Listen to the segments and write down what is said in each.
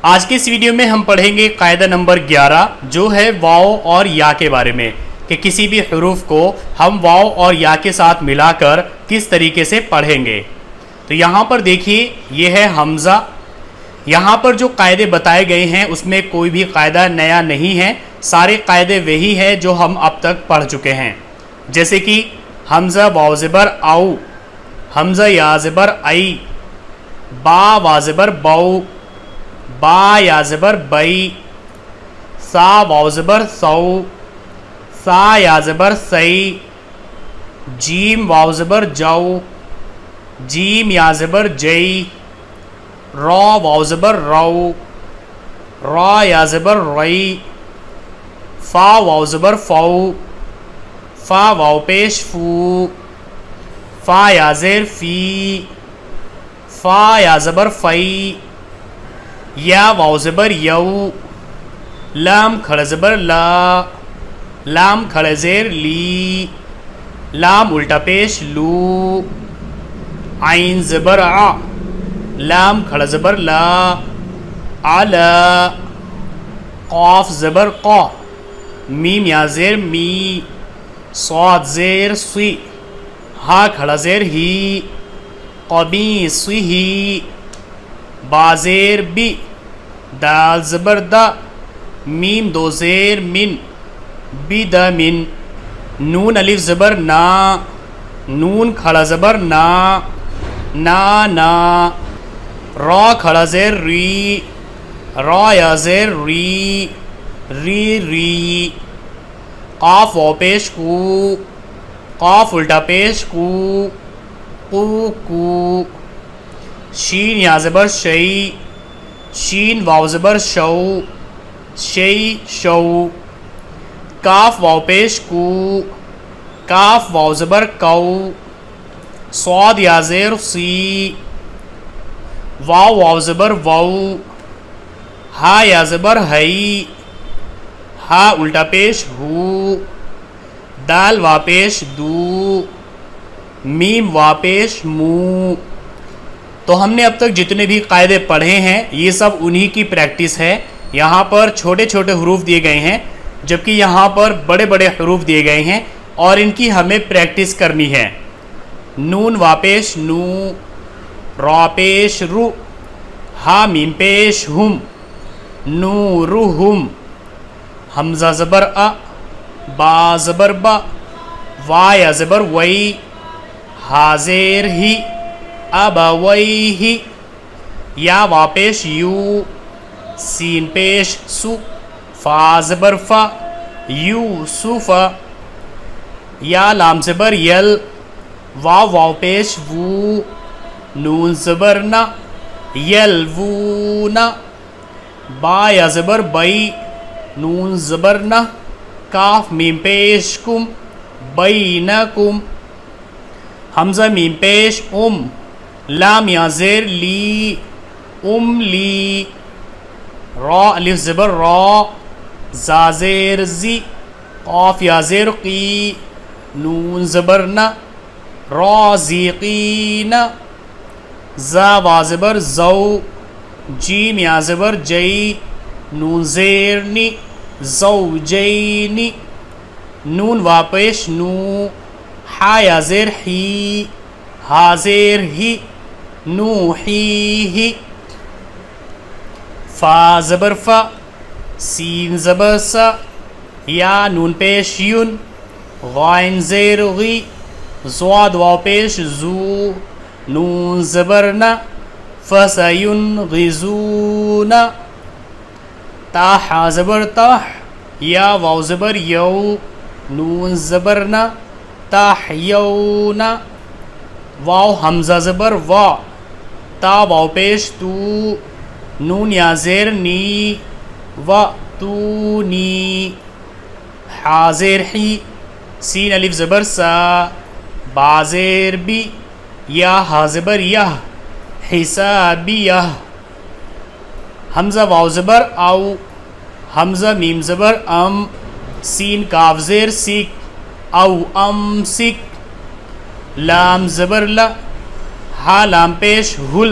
آج کے اس ویڈیو میں ہم پڑھیں گے قاعدہ نمبر 11 جو ہے واو اور یا کے بارے میں، کہ کسی بھی حروف کو ہم واو اور یا کے ساتھ ملا کر کس طریقے سے پڑھیں گے۔ تو یہاں پر دیکھیے یہ ہے حمزہ، یہاں پر جو قاعدے بتائے گئے ہیں اس میں کوئی بھی قاعدہ نیا نہیں ہے، سارے قاعدے وہی ہیں جو ہم اب تک پڑھ چکے ہیں، جیسے کہ حمزہ واو زبر او، حمزہ یا زبر ای، با وا زبر بو، با یا زبر بئی، سا واو زبر سو، سا یا زبر سی، جیم واو زبر جو، جیم یا زبر جئی، را واو زبر رو، را یا زبر رئی، فا واو زبر فو، فا واو پیش فو، فا یا زیر فی، فا یا زبر فی، یا واو زبر یو، لام کھڑا زبر لا، لام کھڑا زیر لی، لام الٹا پیش لو، عین زبر آ، لام کھڑا زبر لا، علا، قاف زبر قا، میم یا زیر می، صاد زیر سی، ہا کھڑا زیر ہی، قمیص ہی، با زیر بی، دال زبر دا، میم دو زیر من، بدا من، نون الف زبر نا، نون کھڑا زبر نا، نا نا، را کھڑا زیر ری، را یا زیر ری، ری ری، قاف واو پیش کو، قاف الٹا پیش کو، کو کو، شین یا زبر شئی، شین واو زبر شو، شئی شو، کاف واو پیش کو، کاف واو زبر کو، صاد یا زیر سی، واو واو زبر وو، ہا یا زبر ہئی، ہا الٹا پیش ہو، دال وا پیش دو، میم وا پیش مو۔ تو ہم نے اب تک جتنے بھی قاعدے پڑھے ہیں یہ سب انہی کی پریکٹس ہے۔ یہاں پر چھوٹے چھوٹے حروف دیے گئے ہیں جبکہ یہاں پر بڑے بڑے حروف دیے گئے ہیں اور ان کی ہمیں پریکٹس کرنی ہے۔ نون وا پیش نو، را پیش رو، ہا میم پیش ہم، نورہم، حمزہ زبر ا، با زبر با، وا یا زبر وئی، ہا زیر ہی، ابویہ، یا وا پیش یو، سین پیش سو، فا زبر فا، یوسف، یا لام زبر یل، واو واو پیش وو، نون زبر نا، یلوون، با یا زبر بئی، نون زبر نا، کاف میم پیش کم، بینکم، حمزہ میم پیش لام یا زیر لی، لی، را الف زبر را، زا زیر زی، قاف یا زیر قی، نون زبر نا، رازقین، زا وا زبر زو، جیم یا زبر جئی، نون زیر نی، زوجین، نون وا پیش نو، ہا یا زیر ہی، ہا زیر ہی، نوحیہ، فا زبر فا، سین زبر سا، یا نون پیش یون، غائن زیر غی، زواد واو پیش زو، نون زبر نا، فسینغزون، تا ہا زبر تاہ، یا واو زبر یو، نون زبر نا، تحیون، واو حمزہ زبر وا، تا واو پیش تو، نون یا زیر نی، و تو نی، ہا زیر ہی، سین الف زبر سا، با زیر بی، یا ہا زبر یہ، حسابیہ، حمزہ واو زبر او، حمزہ میم زبر ام، سین کاف زیر سیک، او ام سک، لام زبر لا، ہا لام پیش ہل،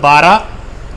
12